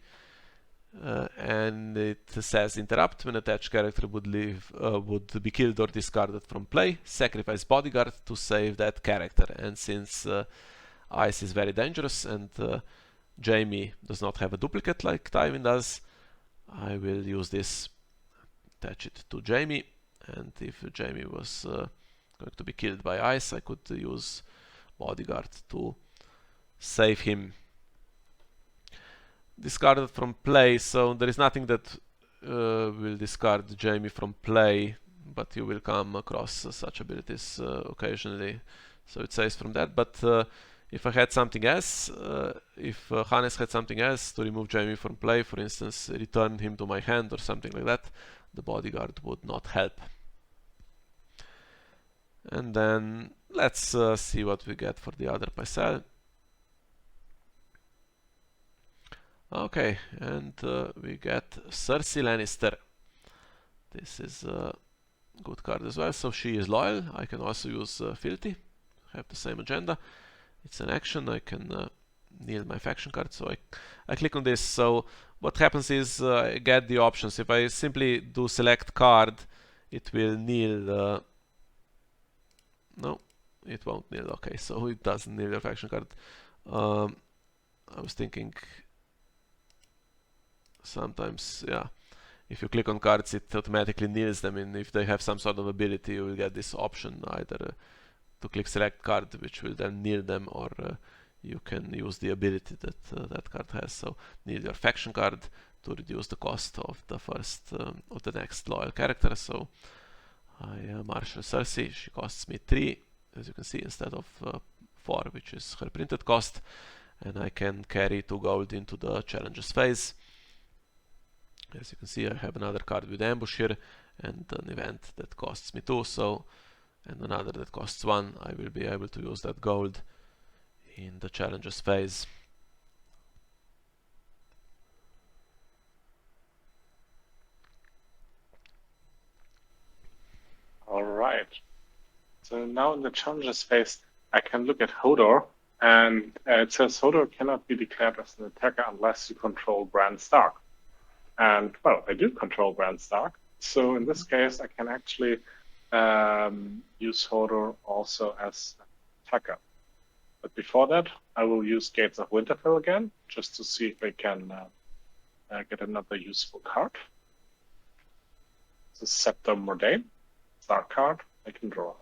And it says interrupt: when attached character would be killed or discarded from play, sacrifice bodyguard to save that character. And since ice is very dangerous and Jamie does not have a duplicate like Tywin does, I will use this, attach it to Jamie, and if Jamie was going to be killed by ice, I could use bodyguard to save him. Discarded from play, so there is nothing that will discard Jamie from play, but you will come across such abilities occasionally, so it says from that. But if I had something else, if Hannes had something else to remove Jamie from play, for instance return him to my hand or something like that, the bodyguard would not help. And then let's see what we get for the other Pycelle. Okay, and we get Cersei Lannister. This is a good card as well, so she is loyal. I can also use Filthy, have the same agenda. It's an action, I can kneel my faction card, so I click on this. So what happens is I get the options. If I simply do select card, it will kneel. No, it won't kneel. Okay, so it doesn't kneel your faction card. I was thinking sometimes, yeah, if you click on cards it automatically kneels them, and if they have some sort of ability you will get this option either to click select card, which will then kneel them, or you can use the ability that that card has. So kneel your faction card to reduce the cost of the first of the next loyal character. So I marshal Cersei, she costs me 3, as you can see, instead of 4, which is her printed cost, and I can carry 2 gold into the challenges phase. As you can see, I have another card with ambush here, and an event that costs me 2, so, and another that costs 1. I will be able to use that gold in the challenges phase. Alright. So now in the challenges phase, I can look at Hodor, and it says Hodor cannot be declared as an attacker unless you control Bran Stark. And, well, I do control Bran Stark, so in this case I can actually use Hodor also as an attacker. But before that, I will use Gates of Winterfell again, just to see if I can get another useful card. This is Scepter Mordain, Stark card, I can draw.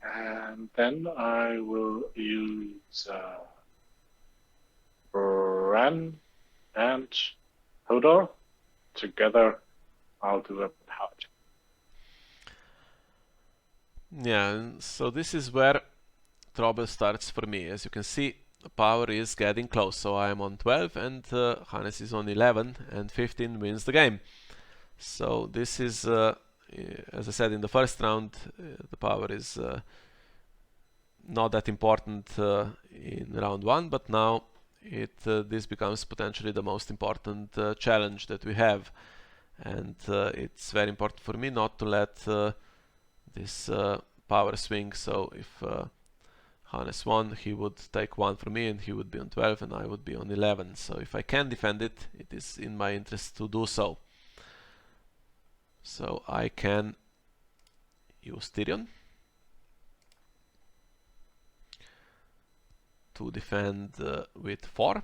And then I will use Bran and Hodor. Together, I'll do a power check. Yeah, so this is where trouble starts for me. As you can see, the power is getting close. So I am on 12 and Hannes is on 11, and 15 wins the game. So this is, as I said in the first round, the power is not that important in round 1, but now this becomes potentially the most important challenge that we have, and it's very important for me not to let this power swing. So if Hannes won, he would take 1 from me and he would be on 12 and I would be on 11. So if I can defend it, it is in my interest to do so. So I can use Tyrion to defend with 4,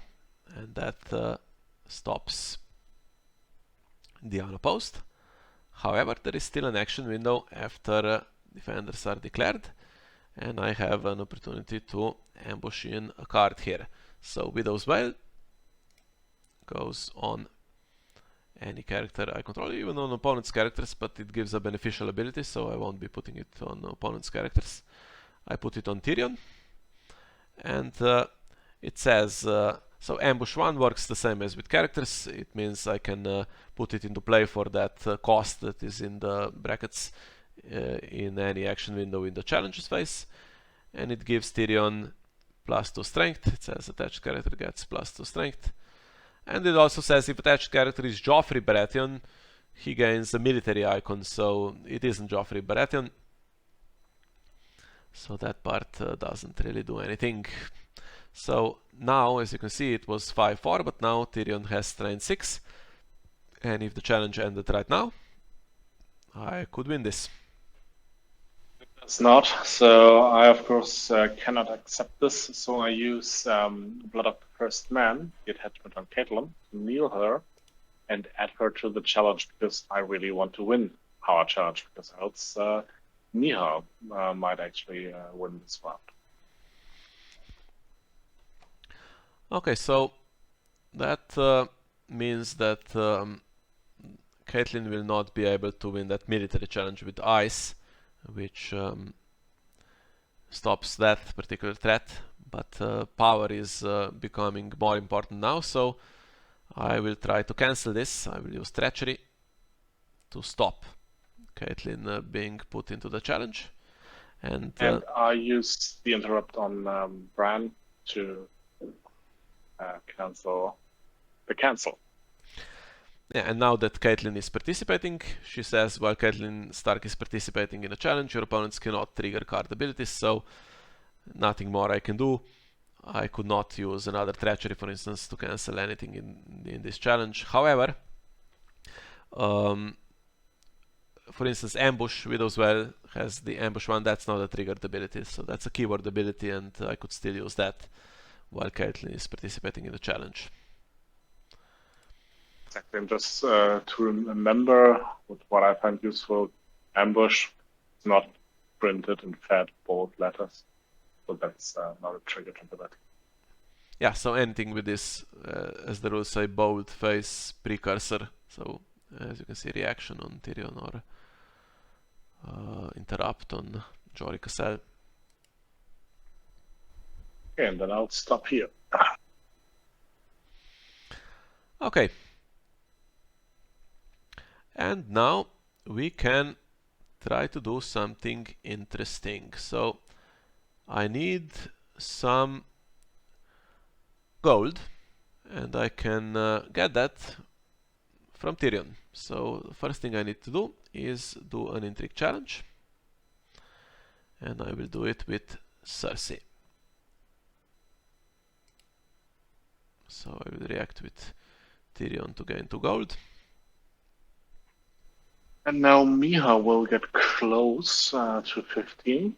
and that stops the unopposed. However, there is still an action window after defenders are declared, and I have an opportunity to ambush in a card here. So Widow's Wail, goes on any character I control, even on opponent's characters, but it gives a beneficial ability, so I won't be putting it on opponent's characters. I put it on Tyrion, and it says, so ambush 1 works the same as with characters. It means I can put it into play for that cost that is in the brackets in any action window in the challenges phase, and it gives Tyrion +2 strength. It says attached character gets +2 strength. And it also says if attached character is Joffrey Baratheon, he gains a military icon, so it isn't Joffrey Baratheon. So that part doesn't really do anything. So now, as you can see, it was 5-4, but now Tyrion has strength 6. And if the challenge ended right now, I could win this. It's not, so I of course cannot accept this, so I use Blood of the First Man, the attachment on Caitlyn, to kneel her and add her to the challenge because I really want to win our challenge, because else Miha might actually win this round. Okay, so that means that Caitlyn will not be able to win that military challenge with ice, which stops that particular threat, but power is becoming more important now, so I will try to cancel this. I will use treachery to stop Caitlyn being put into the challenge. And I use the interrupt on Bran to cancel the cancel. Yeah, and now that Caitlyn is participating, she says, while Caitlyn Stark is participating in a challenge, your opponents cannot trigger card abilities, so nothing more I can do. I could not use another treachery, for instance, to cancel anything in this challenge. However, for instance, Ambush, Widow's Well has the Ambush one, that's not a triggered ability, so that's a keyword ability, and I could still use that while Caitlyn is participating in the challenge. Exactly, and just to remember what I find useful, Ambush is not printed in fat bold letters, so that's not a trigger to that. Yeah, so anything with this, as the rules say, bold face precursor, so as you can see, reaction on Tyrion or interrupt on Jory Cassell. Okay, and then I'll stop here. Okay. And now we can try to do something interesting. So I need some gold, and I can get that from Tyrion. So the first thing I need to do is do an intrigue challenge, and I will do it with Cersei. So I will react with Tyrion to gain 2 gold. And now Miha will get close to 15,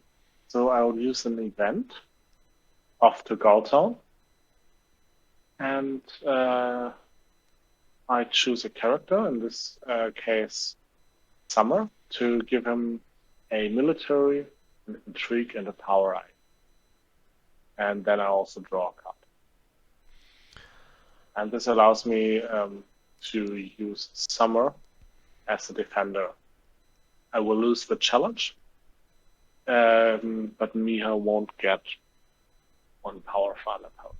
so I will use an event off to Galtown, and I choose a character, in this case Summer, to give him a military, an intrigue, and a power eye. And then I also draw a card. And this allows me to use Summer as a defender. I will lose the challenge, but Miha won't get 1 power firepower.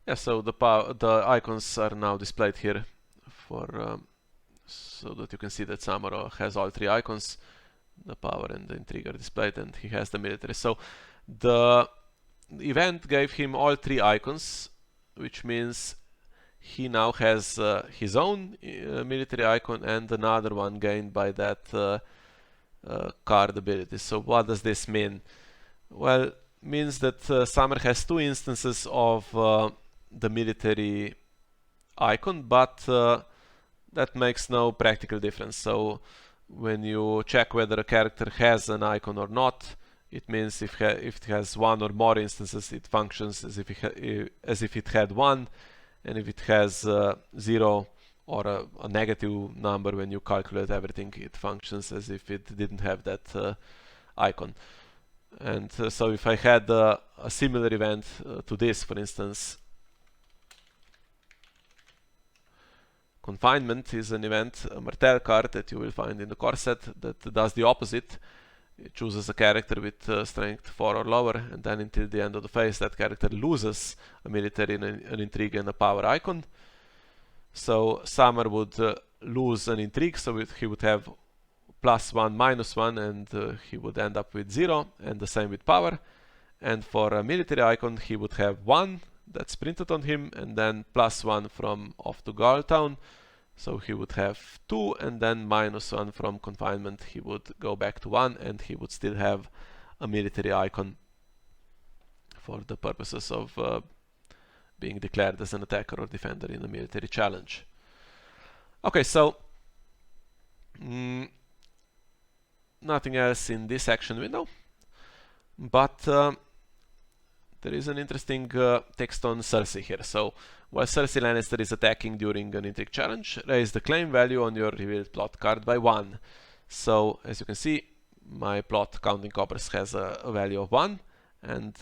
Yeah, so the icons are now displayed here for so that you can see that Samuro has all 3 icons. The power and the intrigue are displayed, and he has the military. So the event gave him all 3 icons, which means he now has his own military icon and another one gained by that card ability. So what does this mean? Well, it means that Summer has 2 instances of the military icon, but that makes no practical difference. So when you check whether a character has an icon or not, it means if it has 1 or more instances, it functions as if it had 1, and if it has 0 or a negative number when you calculate everything, it functions as if it didn't have that icon. And so if I had a similar event to this, for instance, Confinement is an event, a Martel card that you will find in the core set that does the opposite. It chooses a character with strength 4 or lower, and then until the end of the phase that character loses a military, an intrigue and a power icon. So Summer would lose an intrigue, so he would have +1, -1, and he would end up with 0, and the same with power. And for a military icon he would have 1 that's printed on him, and then +1 from off to Gaul Town, so he would have 2, and then -1 from confinement. He would go back to 1, and he would still have a military icon for the purposes of being declared as an attacker or defender in a military challenge. Okay, so nothing else in this action window, but there is an interesting text on Cersei here. So while Cersei Lannister is attacking during an intrigue challenge, raise the claim value on your revealed plot card by 1. So as you can see, my plot counting coppers has a value of 1, and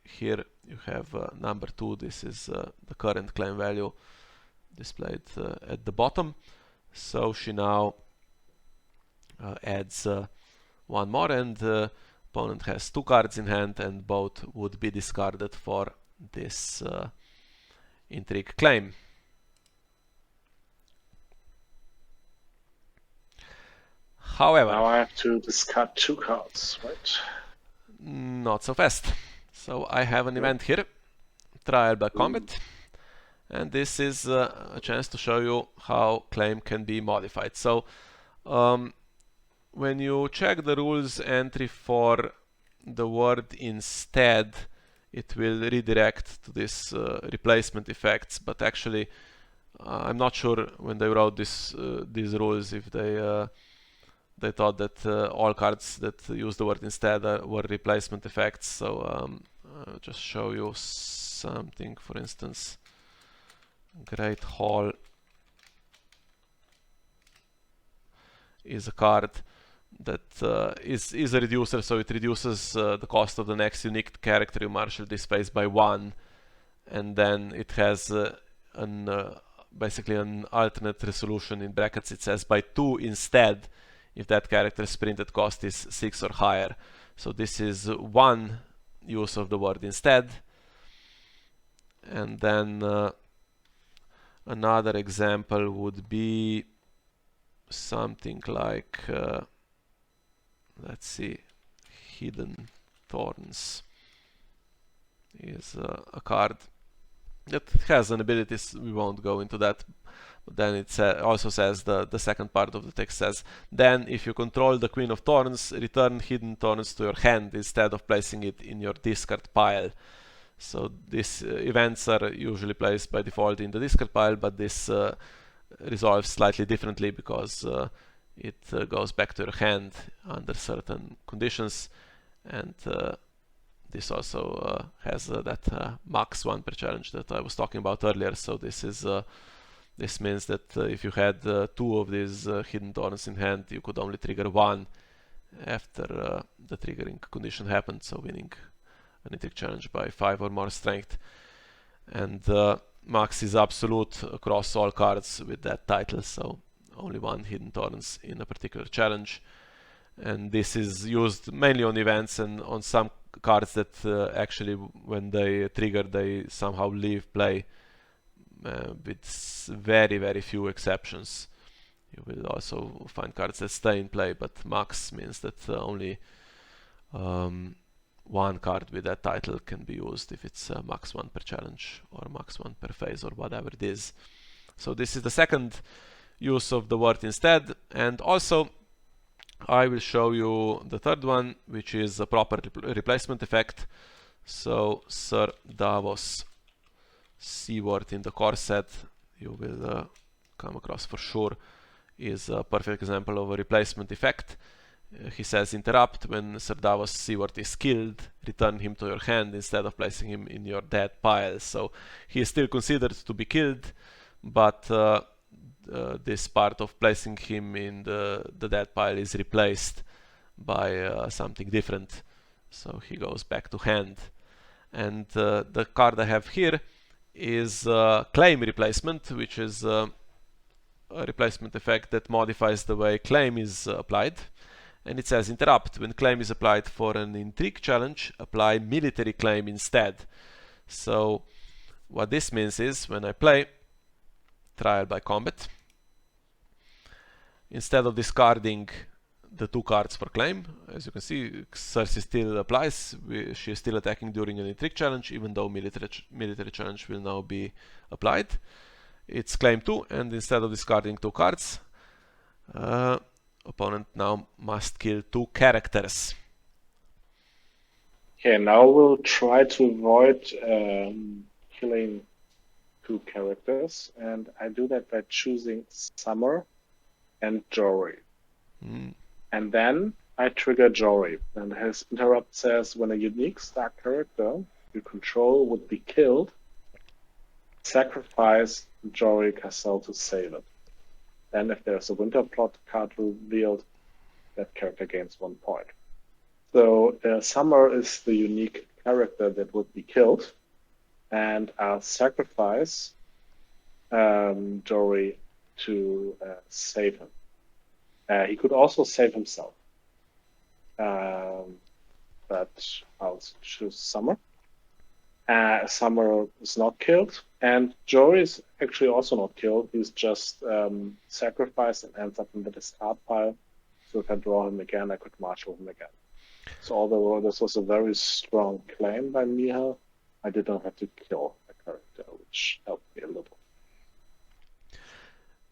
here you have number 2. This is the current claim value displayed at the bottom. So she now adds 1 more, and opponent has 2 cards in hand, and both would be discarded for this intrigue claim. However, now I have to discard 2 cards, right? Not so fast. So I have an event here, Trial by Combat, and this is a chance to show you how claim can be modified. So when you check the rules entry for the word instead, it will redirect to this replacement effects, but actually I'm not sure when they wrote these rules if they thought that all cards that use the word instead were replacement effects. So I'll just show you something. For instance, Great Hall is a card that is a reducer, so it reduces the cost of the next unique character you marshal this phase by 1, and then it has basically an alternate resolution. In brackets it says by 2 instead if that character's printed cost is 6 or higher. So this is one use of the word instead. And then another example would be something like let's see, Hidden Thorns is a card that has an ability. We won't go into that, but then it also says, the second part of the text says, then if you control the Queen of Thorns, return Hidden Thorns to your hand instead of placing it in your discard pile. So these events are usually placed by default in the discard pile, but this resolves slightly differently because it goes back to your hand under certain conditions, and this also has that max 1 per challenge that I was talking about earlier. So this means that if you had 2 of these Hidden Thorns in hand, you could only trigger 1 after the triggering condition happened, so winning an intrigue challenge by 5 or more strength. And max is absolute across all cards with that title, so only 1 Hidden Thorns in a particular challenge. And this is used mainly on events and on some cards that actually when they trigger they somehow leave play, with very, very few exceptions. You will also find cards that stay in play, but max means that only 1 card with that title can be used if it's max 1 per challenge or max 1 per phase or whatever it is. So this is the second use of the word instead, and also I will show you the third one, which is a proper replacement effect. So Sir Davos C-word in the core set, you will come across for sure, is a perfect example of a replacement effect. He says interrupt: when Sir Davos C-word is killed, return him to your hand instead of placing him in your dead pile. So he is still considered to be killed, but this part of placing him in the dead pile is replaced by something different, so he goes back to hand. And the card I have here is claim replacement, which is a replacement effect that modifies the way claim is applied. And it says interrupt. When claim is applied for an intrigue challenge, apply military claim instead. So what this means is when I play trial by combat, instead of discarding the 2 cards for claim, as you can see, Cersei still applies. She is still attacking during an intrigue challenge, even though military challenge will now be applied. It's claim 2, and instead of discarding 2 cards, opponent now must kill 2 characters. Okay, now we'll try to avoid killing 2 characters, and I do that by choosing Summer and Jory. And then I trigger Jory, and his interrupt says when a unique star character you control would be killed, sacrifice Jory Castle to save it. Then if there's a winter plot card revealed, that character gains 1 point. So Summer is the unique character that would be killed, and I'll sacrifice Jory to save him. He could also save himself, but I'll choose Summer. Summer is not killed, and Jory is actually also not killed. He's just sacrificed and ends up in the discard pile. So if I draw him again, I could marshal him again. So although this was a very strong claim by Miha, I did not have to kill a character, which helped me a little.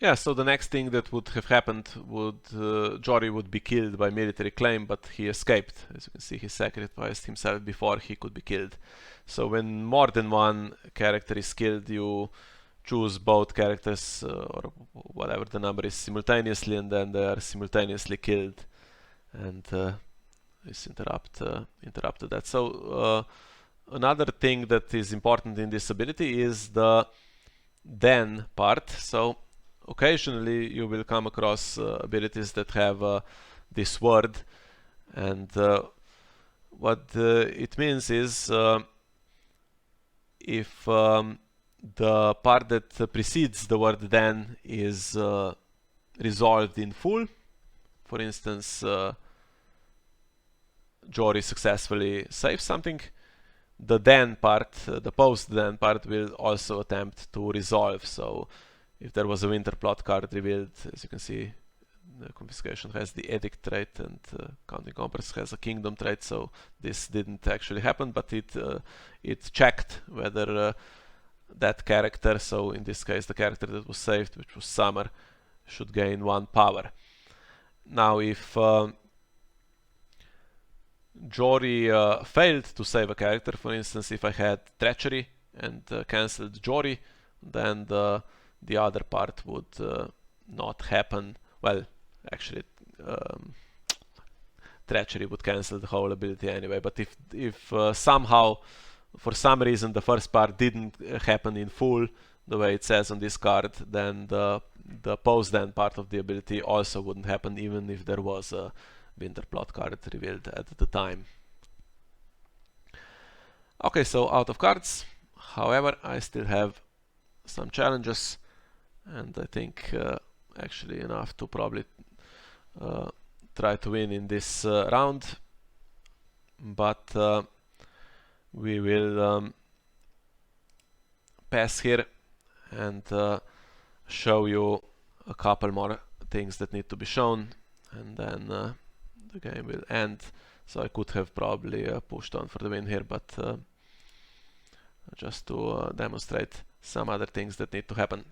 Yeah, so the next thing that would have happened would Jory would be killed by military claim, but he escaped. As you can see, he sacrificed himself before he could be killed. So when more than 1 character is killed, you choose both characters or whatever the number is simultaneously, and then they are simultaneously killed, and this interrupted that. So another thing that is important in this ability is the then part. So occasionally you will come across abilities that have this word, and what it means is if the part that precedes the word then is resolved in full, for instance, Jory successfully saves something, the then part, the post then part, will also attempt to resolve. So if there was a winter plot card revealed, as you can see, the confiscation has the edict trait, and counting compass has a kingdom trait. So this didn't actually happen, but it checked whether that character, so in this case the character that was saved, which was Summer, should gain 1 power. Now if Jory failed to save a character, for instance if I had treachery and cancelled Jory, then the other part would not happen. Well, actually treachery would cancel the whole ability anyway, but if somehow, for some reason, the first part didn't happen in full the way it says on this card, then the post then part of the ability also wouldn't happen, even if there was a winter plot card revealed at the time. Okay, so out of cards. However, I still have some challenges, and I think actually enough to probably try to win in this round, but we will pass here and show you a couple more things that need to be shown, and then the game will end. So I could have probably pushed on for the win here, but just to demonstrate some other things that need to happen.